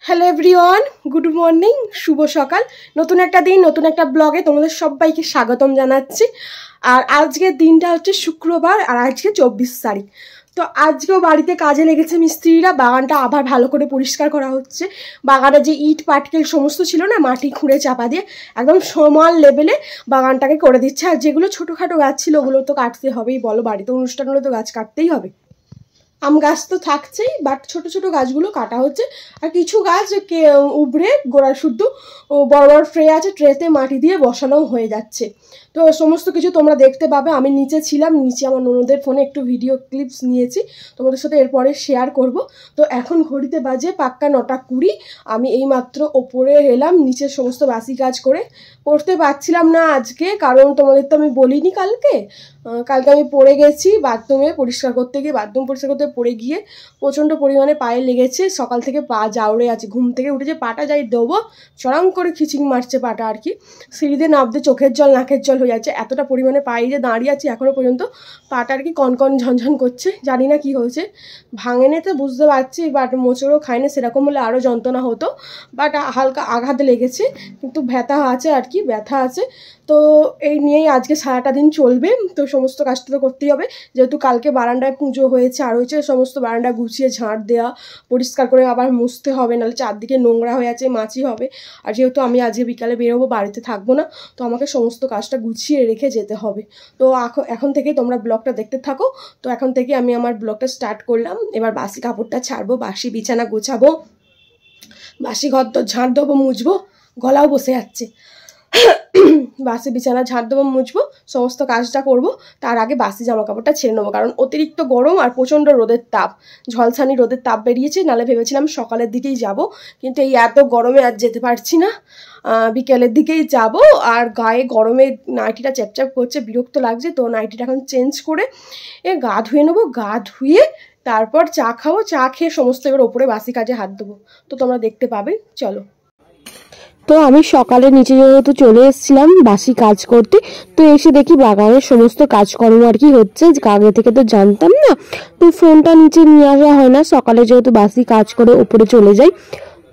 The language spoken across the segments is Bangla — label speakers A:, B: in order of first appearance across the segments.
A: হ্যালো এভরিওয়ান, গুড মর্নিং, শুভ সকাল। নতুন একটা দিন, নতুন একটা ব্লগে তোমাদের সবাইকে স্বাগতম জানাচ্ছি। আর আজকের দিনটা হচ্ছে শুক্রবার, আর আজকে 24 তারিখ। তো আজকেও বাড়িতে কাজে লেগেছে মিস্ত্রিরা। বাগানটা আবার ভালো করে পরিষ্কার করা হচ্ছে। বাগানে যে ইট পাটকেল সমস্ত ছিল না, মাটি খুঁড়ে চাপা দিয়ে একদম সমান লেভেলে বাগানটাকে করে দিচ্ছে। আর যেগুলো ছোটোখাটো গাছ ছিল ওগুলো তো কাটতে হবেই, বলো, বাড়িতে অনুষ্ঠান হলে তো গাছ কাটতেই হবে। আম গাছ তো থাকছেই, বাট ছোট ছোট গাছগুলো কাটা হচ্ছে। আর কিছু গাছ উবড়ে গোড়া শুদ্ধ বড় বড় ট্রে আছে, ট্রেতে মাটি দিয়ে বসানো হয়ে যাচ্ছে। তো সমস্ত কিছু তোমরা দেখতে পাবে। আমি নিচে ছিলাম, নিচে আমার ননদের ফোনে একটু ভিডিও ক্লিপস নিয়েছি, তোমাদের সাথে এরপরে শেয়ার করব। তো এখন ঘড়িতে বাজে পাক্কা 9:20। আমি এইমাত্র ওপরে এলাম নিচের সমস্ত বাসি কাজ করে। করতে পারছিলাম না আজকে, কারণ তোমাদের তো আমি বলিনি কালকে আমি পড়ে গেছি বাথরুমে পরিষ্কার করতে গিয়ে। বাথরুম পরিষ্কার করতে পড়ে গিয়ে প্রচণ্ড পরিমাণে পায়ে লেগেছে। সকাল থেকে পা জাউড়ে আছে, ঘুম থেকে উঠে যে পাটা যাই দেবো, চড়াং করে খিচিং মারছে পাটা আর কি। সিঁড়িতে নামতে চোখের জল নাকের জল হয়ে যাচ্ছে, এতটা পরিমাণে পায়ে যে দাঁড়িয়ে আছি এখনও পর্যন্ত পাটা আর কি কনকন ঝনঝন করছে। জানি না কি হয়েছে, ভাঙেনে তো বুঝতে পারছি, বাট মোচড়ও খায়নি, সেরকম হলে আরও যন্ত্রণা হতো। বাট হালকা আঘাত লেগেছে, কিন্তু ব্যথা আছে আর কি, ব্যথা আছে। তো এই নিয়েই আজকে সারাটা দিন চলবে। তো সমস্ত কাজটা তো করতেই হবে, যেহেতু কালকে বারান্দায় পুজো হয়েছে। আর হয়েছে সমস্ত বারান্দা গুছিয়ে ঝাঁট দেওয়া, পরিষ্কার করে আবার মুছতে হবে, নাহলে চারদিকে নোংরা হয়ে আছে, মাছি হবে। আর যেহেতু আমি আজকে বিকালে বেরোবো, বাড়িতে থাকবো না, তো আমাকে সমস্ত কাজটা গুছিয়ে রেখে যেতে হবে। তো এখন থেকে তোমরা ব্লগটা দেখতে থাকো। তো এখন থেকে আমি আমার ব্লগটা স্টার্ট করলাম। এবার বাসি কাপড়টা ছাড়বো, বাসি বিছানা গোছাবো, বাসি ঘর তো ঝাঁট দেবো, মুছবো, গলাও বসে যাচ্ছে। বাসি বিছানা ঝাড় দেবো, মুছবো, সমস্ত কাজটা করব। তার আগে বাসি জামা কাপড়টা ছেড়ে নেবো, কারণ অতিরিক্ত গরম আর প্রচণ্ড রোদের তাপ, ঝলসানি রোদের তাপ বেরিয়েছে। নাহলে ভেবেছিলাম সকালের দিকেই যাব, কিন্তু এই এত গরমে আর যেতে পারছি না, বিকেলের দিকেই যাব। আর গায়ে গরমে নাইটিটা চ্যাপচ্যাপ করছে, বিরক্ত লাগছে। তো নাইটিটা এখন চেঞ্জ করে গা ধুয়ে নেবো, গা ধুয়ে তারপর চা খাবো, চা খেয়ে সমস্ত এবার ওপরে বাসি কাজে হাত দেবো। তো তোমরা দেখতে পাবে, চলো।
B: তো আমি সকালে নিচে যেহেতু চলে এসেছিলাম বাসি কাজ করতে, তো এসে দেখি বাগানের সমস্ত কাজকর্ম আর কি হচ্ছে, আগে থেকে তো জানতাম না। তো ফোনটা নিচে নিয়ে আসা হয় না, সকালে যেহেতু বাসি কাজ করে উপরে চলে যাই,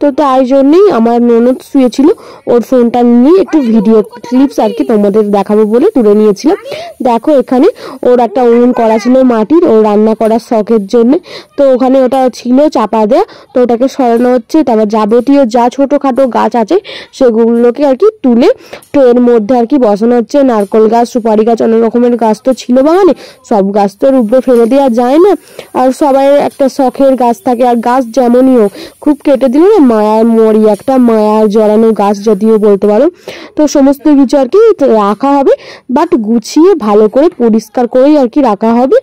B: তো তাই জন্যই আমার ননদ শুয়েছিল, ওর ফোনটা নিয়ে একটু ভিডিও ক্লিপস আর কি তোমাদের দেখাবো বলে তুলে নিয়েছিলাম। দেখো এখানে ওর একটা উনুন করা ছিল মাটির, ও রান্না করার শখের জন্য। তো ওখানে ওটা ছিল চাপা দেয়া, তো ওটাকে সরানো হচ্ছে। তারপর যাবতীয় যা ছোটোখাটো গাছ আছে সেগুলোকে আর কি তুলে ট্রের মধ্যে আর কি বসানো হচ্ছে। নারকল গাছ, সুপারি গাছ, অনেক রকমের গাছ তো ছিল বাগানে, সব গাছ তো উপরে ফেলে দেওয়া যায় না। আর সবাই একটা শখের গাছ থাকে, আর গাছ যেমনই হোক খুব কেটে দিলে না মায়ার মরি, একটা মায়ার জড়ানো গাছ যদিও বলতে পারো। তো সমস্ত কিছু আর কি রাখা হবে, বাট গুছিয়ে ভালো করে পরিষ্কার করেই আর কি রাখা হবে।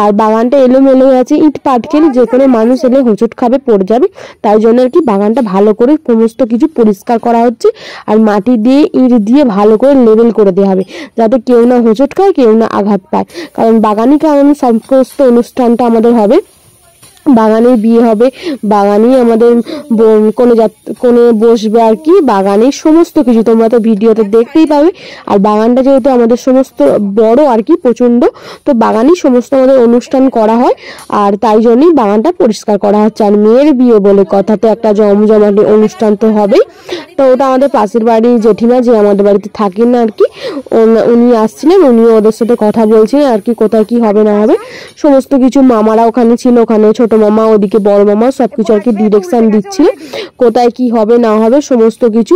B: আর বাগানটা এলোমেলো হয়ে আছে, ইট পাটকেল, যে কোনো মানুষ এলে হোঁচট খাবে, পড়ে যাবে। তাই জন্য আর কি বাগানটা ভালো করে সমস্ত কিছু পরিষ্কার করা হচ্ছে। আর মাটি দিয়ে ইট দিয়ে ভালো করে লেবেল করে দেওয়া হবে, যাতে কেউ না হোঁচট খায়, কেউ না আঘাত পায়। কারণ বাগানই কারণ সমস্ত অনুষ্ঠানটা আমাদের হবে, বাগানেই বিয়ে হবে, বাগানেই আমাদের কোনে বসবে আর কি, বাগানের সমস্ত কিছু তোমরা তো ভিডিওতে দেখতেই পাবে। আর বাগানটা যেহেতু আমাদের সমস্ত বড় আর কি, প্রচণ্ড, তো বাগানেই সমস্ত আমাদের অনুষ্ঠান করা হয়। আর তাই জন্যই বাগানটা পরিষ্কার করা হচ্ছে। আর মেয়ের বিয়ে বলে কথা, তো একটা জমজমাটি অনুষ্ঠান তো হবেই। তো ওটা আমাদের পাশের বাড়ি জেঠিমা, যে আমাদের বাড়িতে থাকেন না আর কি, উনি আসছিলেন, উনিও ওদের সাথে কথা বলছিলেন আর কি, কোথায় কি হবে না হবে সমস্ত কিছু। মামারা ওখানে ছিল, ওখানে ছোট মামা, ওদিকে বড় মামা, সবকিছু আর কি ডিরেকশন দিচ্ছিল কোথায় কি হবে না হবে সমস্ত কিছু।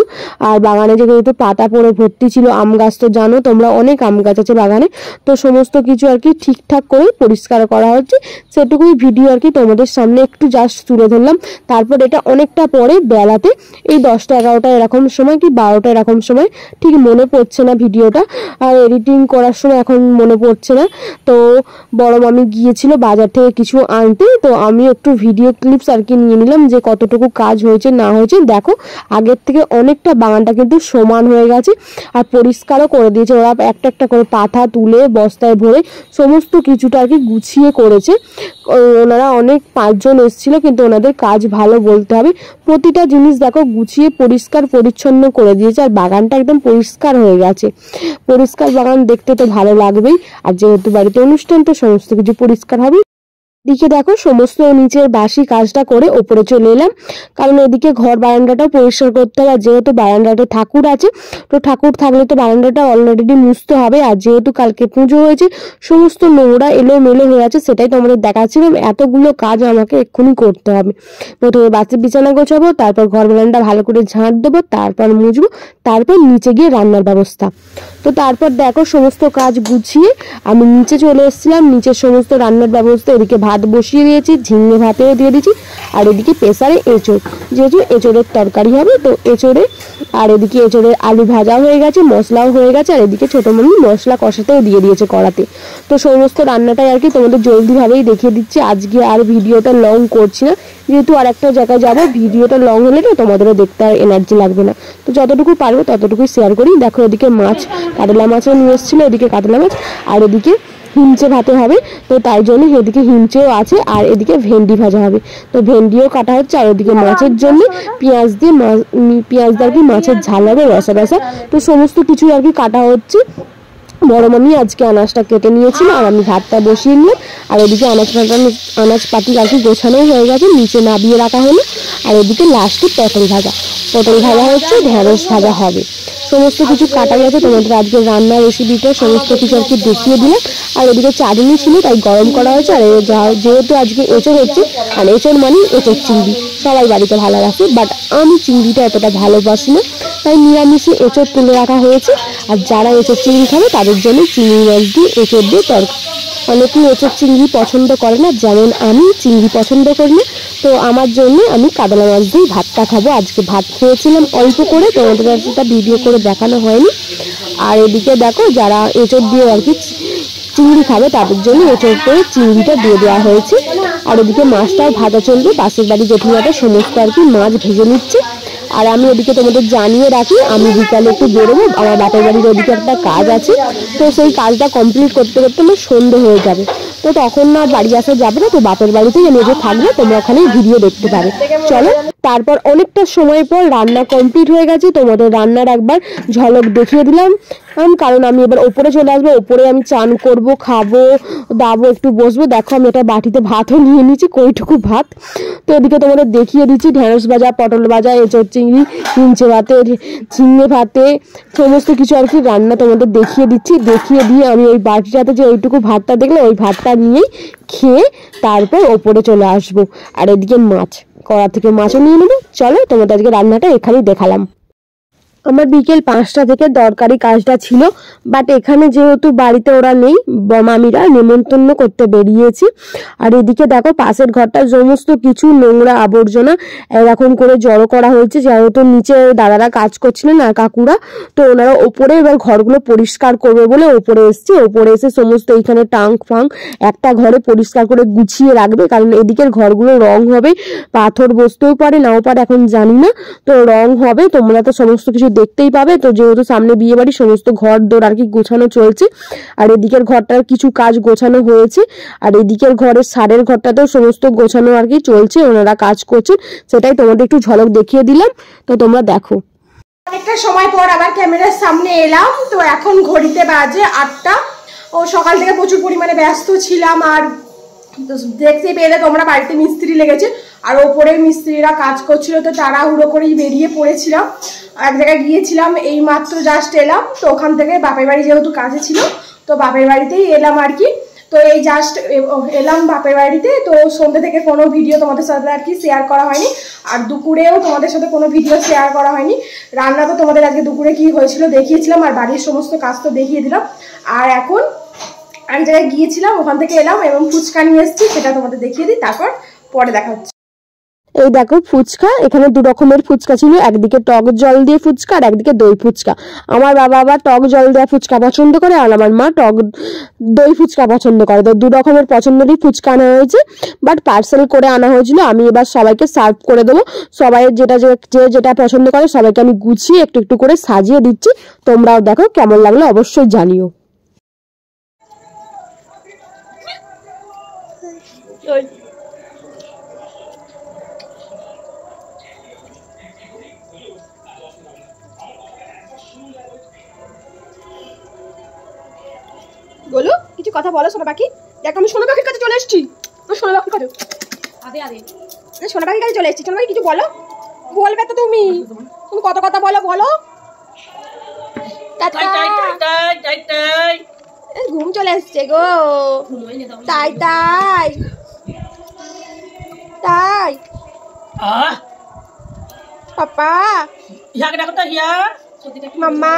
B: আর বাগানে যেহেতু পাতা পড়ে ভর্তি ছিল, আম গাছ তো জানো তোমরা, অনেক আম গাছ আছে বাগানে, তো সমস্ত কিছু আর কি ঠিকঠাক করে পরিষ্কার করা হচ্ছে। সেটুকুই ভিডিও আর কি তোমাদের সামনে একটু জাস্ট তুলে ধরলাম। তারপর এটা অনেকটা পরে বেলাতে, এই 10টা 11টা এরকম সময় কি 12টা এরকম সময়, ঠিক মনে পড়ছে না ভিডিওটা, আর এডিটিং করার সময় এখন মনে পড়ছে না। তো বড় মামি গিয়েছিল বাজার থেকে কিছু আনতে, তো আমি একটু ভিডিও ক্লিপস আর কি নিয়ে নিলাম যে কতটুকু কাজ হয়েছে না হয়েছে। দেখো আগের থেকে অনেকটা বাগানটা কিন্তু সমান হয়ে গেছে, আর পরিষ্কারও করে দিয়েছে ওরা, একটা একটা করে পাতা তুলে বস্তায় ভরে সমস্ত কিছুটা আর কি গুছিয়ে করেছে। ওনারা অনেক 5 জন এসেছিল, কিন্তু ওনাদের কাজ ভালো বলতে হবে। প্রতিটা জিনিস দেখো গুছিয়ে পরিষ্কার পরিচ্ছন্ন করে দিয়েছে, আর বাগানটা একদম পরিষ্কার হয়ে গেছে। পরিষ্কার বাগান দেখতে তো ভালো লাগবেই, আর যেহেতু বাড়িতে অনুষ্ঠান তো সমস্ত কিছু পরিষ্কার হবে। দিকে দেখো সমস্ত নিচের বাসি কাজটা করে ওপরে চলে এলাম, কারণ এদিকে ঘর বারান্দাটাও পরিষ্কার করতে হবে। আর যেহেতু বারান্দাটা ঠাকুর আছে, তো ঠাকুর থাকলে তো বারান্দাটা অলরেডি মুছতে হবে। আর যেহেতু কালকে পুজো হয়েছে, সমস্ত নোংরা এলোমেলো হয়ে আছে, সেটাই তোমাদের দেখাচ্ছিলাম। এতগুলো কাজ আমাকে এক্ষুনি করতে হবে। প্রথমে বাচ্চার বিছানা গোছাবো, তারপর ঘর বারান্দা ভালো করে ঝাঁট দেবো, তারপর মুছবো, তারপর নিচে গিয়ে রান্নার ব্যবস্থা। তো তারপর দেখো সমস্ত কাজ গুছিয়ে আমি নিচে চলে এসেছিলাম। নিচের সমস্ত রান্নার ব্যবস্থা, এদিকে ভাত বসিয়ে দিয়েছি, ঝিঙে ভাতেও দিয়ে দিয়েছি। আর এদিকে প্রেসারে এঁচড়, যেহেতু এঁচড়ের তরকারি হবে, তো এঁচড়ে, আর এদিকে এঁচড়ের আলু ভাজা হয়ে গেছে, মশলাও হয়ে গেছে। আর এদিকে ছোটো মামি মশলা কষাতেও দিয়ে দিয়েছে কড়াতে। তো সমস্ত রান্নাটাই আর কি তোমাদের জলদিভাবেই দেখিয়ে দিচ্ছি। আজকে আর ভিডিওটা লং করছি না, যেহেতু আর একটা জায়গায় যাবো। ভিডিওটা লং হলে না তোমাদেরও দেখতে আর এনার্জি লাগবে না। তো যতটুকু পারবো ততটুকুই শেয়ার করি। দেখো এদিকে মাছ, কাতলা মাছও নিয়ে এসেছিলো, এদিকে কাতলা মাছ, আর এদিকে হিমচে ভাতে হবে, তো তাই জন্য এদিকে হিমচেও আছে। আর এদিকে ভেন্ডি ভাজা হবে, তো ভেন্ডিও কাটা হচ্ছে। আর ওদিকে মাছের জন্য পেঁয়াজ দিয়ে আর কি মাছের ঝাল হবে, রসা রসা। তো সমস্ত কিছু আর কি কাটা হচ্ছে। বড় মামি আজকে আনাজটা কেটে নিয়েছিল, আর আমি ভাতটা বসিয়ে নিলাম। আর এদিকে আনাজপাতি আর কি গোছানোই হয়ে গেছে, নিচে নাবিয়ে রাখা হলো। আর এদিকে লাস্টে পটল ভাজা হচ্ছে, ঢেঁড়স ভাজা হবে। সমস্ত কিছু কাটা গেছে। তোমাদের আজকে রান্নার রেসিপিটা সমস্ত কিছু আর কি দেখিয়ে দিলাম। আর এদিকে চাটনি ছিল, তাই গরম করা হয়েছে। আর যেহেতু আজকে এঁচড় হচ্ছে, আর এঁচড় মানে এঁচড় চিংড়ি সবাই বাড়িতে ভালো রাখে, বাট আমি চিংড়িটা এতটা ভালোবাসি না, তাই নিরামিষে এঁচড় তুলে রাখা হয়েছে। আর যারা এঁচড় চিংড়ি খাবে তাদের জন্য চিংড়ি মাছ দিয়ে এঁচড় দিয়ে তরকারি। অনেকেই এঁচড় চিংড়ি পছন্দ করে না, যেমন আমি চিংড়ি পছন্দ করি না। তো আমার জন্য আমি কাতলা মাছ দিয়ে ভাতটা খাবো। আজকে ভাত খেয়েছিলাম অল্প করে, তোমাদের একটা ভিডিও করে দেখানো হয়নি। আর এদিকে দেখো যারা এঁচড় দিয়ে আর কি চিংড়ি খাবে তাদের জন্য এঁচড় করে চিংড়িটা দিয়ে দেওয়া হয়েছে। আর এদিকে মাছটাও ভাজা চলবে, পাশের বাড়ি জেঠিমাটা সমস্ত আর কি মাছ ভেজে নিচ্ছে। আর আমি ওদিকে তোমাদের জানিয়ে রাখি, আমি বিকালে একটু বেরোবো, আমার বাপের বাড়ির ওদিকে একটা কাজ আছে। তো সেই কাজটা কমপ্লিট করতে করতে আমার সন্ধে হয়ে যাবে, তো তখন না বাড়ি আসা যাবে না। তো বাপের বাড়িতেই আমি যে থাকবে, তোমরা ওখানেই ভিডিও দেখতে পাবে। চলো, তারপর অনেকটা সময় পর রান্না কমপ্লিট হয়ে গেছে। তোমাদের রান্নার একবার ঝলক দেখিয়ে দিলাম, কারণ আমি এবার ওপরে চলে আসবো। ওপরে আমি চান করব, খাবো দাবো, একটু বসবো। দেখো আমি একটা বাটিতে ভাতও নিয়ে নিচ্ছি, কইটুকু ভাত। তো এদিকে তোমাদের দেখিয়ে দিচ্ছি ঢেঁড়স ভাজা, পটল ভাজা, এঁচড় চিংড়ি, হিমচে ভাতে, ঝিঙে ভাতে, সমস্ত কিছু আর কি রান্না তোমাদের দেখিয়ে দিচ্ছি। দেখিয়ে দিয়ে আমি ওই বাটিটাতে যে ওইটুকু ভাতটা দেখলে, ওই ভাতটা নিয়েই খেয়ে তারপর ওপরে চলে আসবো। আর এদিকে মাছ, কড়া থেকে মাছও নিয়ে নেবো। চলো, তোমাদের আজকে রান্নাটা এখানেই দেখালাম। আমার বিকেল 5টা থেকে দরকারি কাজটা ছিল, বাট এখানে যেহেতু বাড়িতে ওরা নেই, মামিরা নেমন্তন্ন করতে বেরিয়েছি। আর এদিকে দেখো পাশের ঘরটা সমস্ত কিছু নোংরা আবর্জনা এরকম করে জড়ো করা হয়েছে, যেহেতু নিচে দাদারা কাজ করছিলেন না কাকুরা, তো ওনারা ওপরে এবার ঘরগুলো পরিষ্কার করবে বলে ওপরে এসছে। ওপরে এসে সমস্ত এইখানে টাঙ্ক ফাঙ্ক একটা ঘরে পরিষ্কার করে গুছিয়ে রাখবে, কারণ এদিকের ঘরগুলো রং হবে, পাথর বসতেও পারে নাও পারে, এখন জানি না। তো রং হবে, তোমরা তো সমস্ত কিছু দেখতেই পাবে। তো যেহেতু সামনে বিয়ে বাড়ি, সমস্ত ঘর দোর আর কি গোছানো চলছে। আর এদিকের ঘরটার কিছু কাজ গোছানো হয়েছে, আর এদিকের ঘরের সারের ঘরটাতেও সমস্ত গোছানো আর কি চলছে, ওনারা কাজ করছেন, সেটাই তোমাদের একটু ঝলক দেখিয়ে দিলাম। তো তোমরা দেখো।
A: অনেকটা সময় পর আবার ক্যামেরার সামনে এলাম। তো এখন ঘড়িতে বাজে 8টা। ও সকাল থেকে প্রচুর পরিমাণে ব্যস্ত ছিলাম। আর দেখতে পেলে তোমরা বাড়িতে মিস্ত্রি লেগেছে, আর ওপরে মিস্ত্রিরা কাজ করছিল, তো তাড়াহুড়ো করেই বেরিয়ে পড়েছিলাম। এক জায়গায় গিয়েছিলাম, এই মাত্র জাস্ট এলাম। তো ওখান থেকে বাপের বাড়ি যেহেতু কাজে ছিল, তো বাপের বাড়িতেই এলাম আর কি। তো এই জাস্ট এলাম বাপের বাড়িতে। তো সন্ধ্যে থেকে কোনো ভিডিও তোমাদের সাথে আর কি শেয়ার করা হয়নি, আর দুপুরেও তোমাদের সাথে কোনো ভিডিও শেয়ার করা হয়নি। রান্না তো তোমাদের আজকে দুপুরে কি হয়েছিল দেখিয়েছিলাম, আর বাড়ির সমস্ত কাজ তো দেখিয়ে দিলাম। আর এখন এক জায়গায় গিয়েছিলাম, ওখান থেকে এলাম এবং ফুচকা নিয়ে এসেছি, সেটা তোমাদের দেখিয়ে দিই, তারপর পরে দেখা হচ্ছে।
B: এই দেখো ফুচকা, এখানে 2 রকমের ফুচকা ছিল, একদিকে টক জল দিয়ে ফুচকা আর একদিকে দই ফুচকা। আমার বাবা আবার টক জল দেওয়া ফুচকা পছন্দ করে, আর আমার মা দই ফুচকা পছন্দ করে। তো 2 রকমের পছন্দেরই ফুচকা আনা হয়েছে, বাট পার্সেল করে আনা হয়েছিল। আমি এবার সবাইকে সার্ভ করে দেবো, সবাই যেটা পছন্দ করে সবাইকে আমি গুছিয়ে একটু একটু করে সাজিয়ে দিচ্ছি। তোমরাও দেখো কেমন লাগলো অবশ্যই জানিও।
A: বলো, কিছু কথা বলো সোনা পাখি। দেখ আমি সোনা পাখির কাছে চলে এসেছি। সোনা বাকি কাছে সোনা বাকির কাছে চলে এসেছি। সোনা বাকি কিছু বলো, বলবে তো তুমি কত কথা বলো বলো। ঘুম চলে এসছে গো। তাই তাই তাই পাপা মাম্মা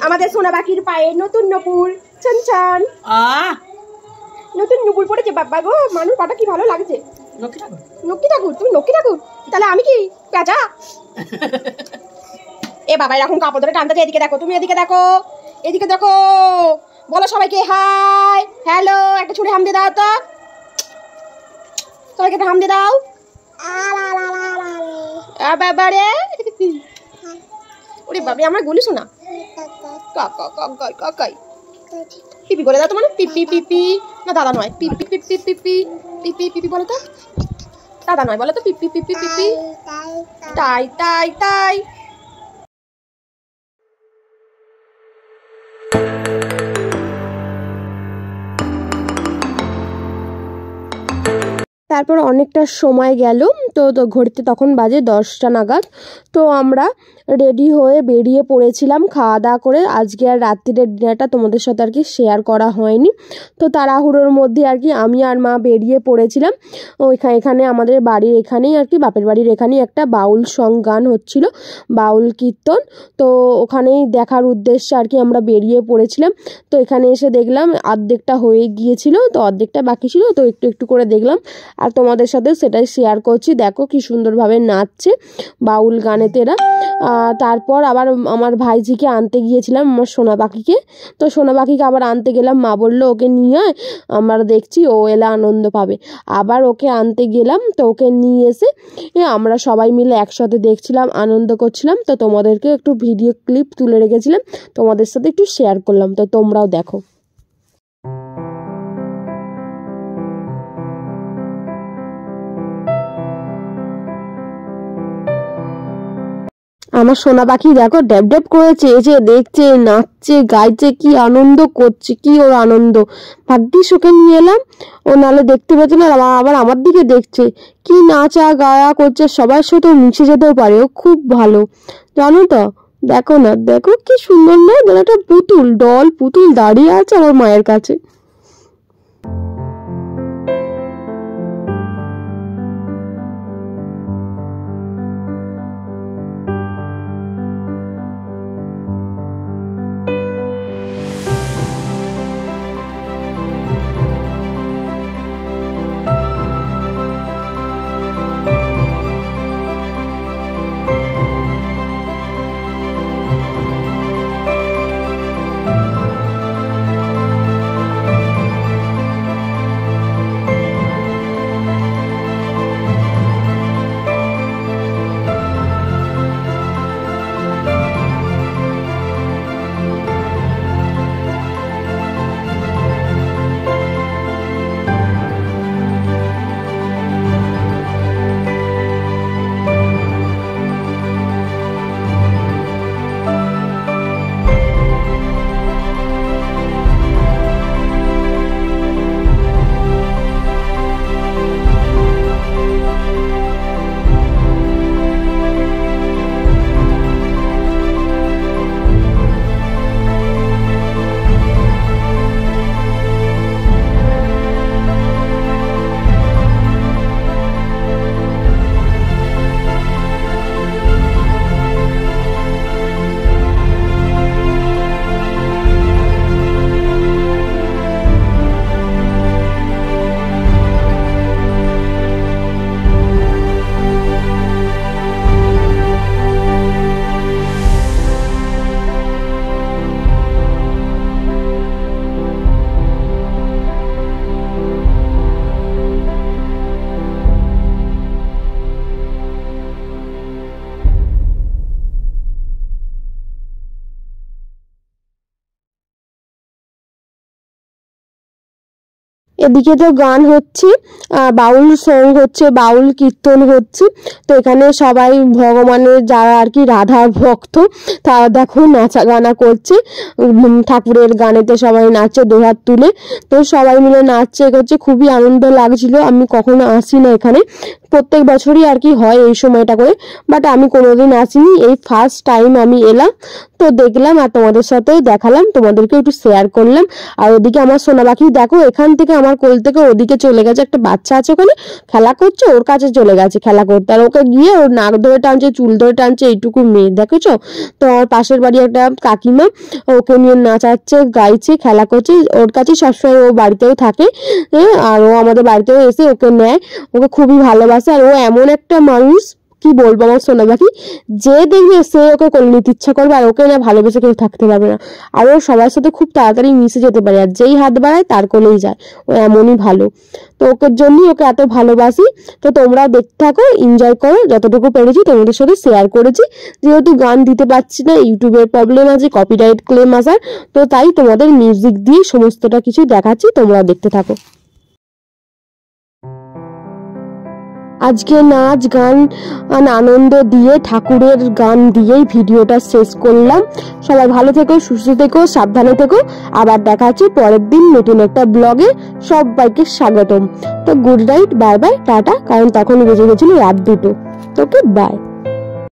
A: আমাদের সোনা বাকির পায়ে নতুন নপুর চঞ্চন নতুন নুপুর পড়েছে বাবা গো। মানুষ পাটা কি ভালো লাগছে। লক্ষ্মী ঠাকুর, তুমি লক্ষ্মী ঠাকুর, তাহলে আমি কি পেঁচা? এ বাবা এরকম কাপড় ধরে টানতে, এদিকে দেখো, তুমি এদিকে দেখো, এদিকে দেখো, বলো সবাইকে হাই হ্যালো। একটা ছুড়ে হাম দিয়ে দাও তো, সবাইকে একটা হাম দিয়ে দাও। বাবা রে ওরে বাবা আমার গুলি শোনা কাকাই পিপি বলে দাও তো, মানে পিপি পিপি না দাদা নয়, পিপি পিপি পিপি পিপি পিপি বলো তো, দাদা নয় বলো তো, পিপি পিপি পিপি তাই তাই তাই। তারপর অনেকটা সময় গেল, তো ঘড়িতে তখন বাজে 10টা নাগাদ। তো আমরা রেডি হয়ে বেরিয়ে পড়েছিলাম খাওয়া দাওয়া করে। আজকে আর রাত্রিরের ডিনারটা তোমাদের সাথে আর কি শেয়ার করা হয়নি। তো তাড়াহুড়োর মধ্যে আর কি আমি আর মা বেরিয়ে পড়েছিলাম। এখানে আমাদের বাড়ির এখানেই আর কি, বাপের বাড়ির এখানেই একটা বাউল সং গান হচ্ছিল, বাউল কীর্তন। তো ওখানেই দেখার উদ্দেশ্যে আর কি আমরা বেরিয়ে পড়েছিলাম। তো এখানে এসে দেখলাম অর্ধেকটা হয়ে গিয়েছিল, তো অর্ধেকটা বাকি ছিল, তো একটু একটু করে দেখলাম আর তোমাদের সাথে সেটাই শেয়ার করছি। দেখো কি সুন্দরভাবে নাচছে বাউল গানেতে এরা। তারপর আবার আমার ভাইজিকে আনতে গিয়েছিলাম, আমার সোনা পাখিকে। তো সোনা পাখিকে আবার আনতে গেলাম, মা বললো ওকে নিয়ে আয়, আমরা দেখছি ও এলে আনন্দ পাবে। আবার ওকে আনতে গেলাম, তো ওকে নিয়ে এসে আমরা সবাই মিলে একসাথে দেখছিলাম, আনন্দ করছিলাম। তো তোমাদেরকে একটু ভিডিও ক্লিপ তুলে রেখেছিলাম, তোমাদের সাথে একটু শেয়ার করলাম, তো তোমরাও দেখো। আমার সোনা পাখি দেখো ড্যাব ড্যাব করে চেয়েছে, দেখছে, নাচছে, গাইছে, কি আনন্দ করছে, কি ওর আনন্দ। ভাগ্যিস ওকে নিয়ে এলাম, ও নাহলে দেখতে পেত না। আবার আমার দিকে দেখছে, কি নাচা গায়া করছে, সবার সাথে মিশে যেতেও পারে, ও খুব ভালো জানো তো। দেখো না, দেখো কি সুন্দর না, যেন একটা পুতুল, ডল পুতুল দাঁড়িয়ে আছে আমার মায়ের কাছে।
B: এদিকে তো গান হচ্ছে, বাউল সং হচ্ছে, বাউল কীর্তন হচ্ছে। তো এখানে সবাই ভগবানের যারা আর কি রাধার ভক্ত তারা দেখো নাচা গানা করছে, ঠাকুরের গানেতে সবাই নাচছে দুহাত তুলে। তো সবাই মিলে নাচছে করছে, খুবই আনন্দ লাগছিল। আমি কখনো আসি না এখানে, প্রত্যেক বছরই আর কি হয় এই সময়টা করে, বাট আমি কোনোদিন আসিনি, এই ফার্স্ট টাইম আমি এলাম। তো দেখলাম আর তোমাদের সাথেও দেখালাম, তোমাদেরকে একটু শেয়ার করলাম। আর ওদিকে আমার সোনা পাখি দেখো এখান থেকে আমার কোল থেকে ওদিকে চলে গেছে, একটা বাচ্চা আছে ওখানে খেলা করছে, ওর কাছে চলে গেছে খেলা করতে, আর ওকে গিয়ে ওর নাক ধরে টানছে, চুল ধরে টানছে, এইটুকু মেয়ে দেখেছো। তো আমার পাশের বাড়ি একটা কাকিমা ওকে নিয়ে নাচাচ্ছে, গাইছে, খেলা করছে, ওর কাছে সবসময় ও বাড়িতেও থাকে, আর ও আমাদের বাড়িতেও এসে ওকে নেয়, ওকে খুবই ভালোবাসে। আর ও এমন একটা মানুষ, কি বলবো আমার সোনা পাখি, যে দেখবে সে ওকে কোলে নিতে ইচ্ছা করবে, আর ওকে না ভালোবেসে কেউ থাকতে পারবে না। আর ও সবার সাথে খুব তাড়াতাড়ি মিশে যেতে পারে, আর যেই হাত বাড়ায় তার কোলেই যায়, ও এমনই ভালো। তো ওকে জন্যই ওকে এত ভালোবাসি। তো তোমরাও দেখতে থাকো, এনজয় করো, যতটুকু পেরেছি তোমাদের সাথে শেয়ার করেছি। যেহেতু গান দিতে পারছি না, ইউটিউবের প্রবলেম আছে, কপিরাইট ক্লেম আসার, তো তাই তোমাদের মিউজিক দিয়ে সমস্তটা কিছু দেখাচ্ছি, তোমরা দেখতে থাকো। আজকে নাচ গান আনন্দ দিয়ে ঠাকুরের গান দিয়েই ভিডিওটা শেষ করলাম। সবাই ভালো থেকো, সুস্থ থেকো, সাবধানে থেকো। আবার দেখা হচ্ছে পরের দিন নতুন একটা ব্লগে। সবাইকে স্বাগতম। তো good night, bye bye, tata, কারণ তখন বেজে গেছিল রাত 2। তো ওকে বাই।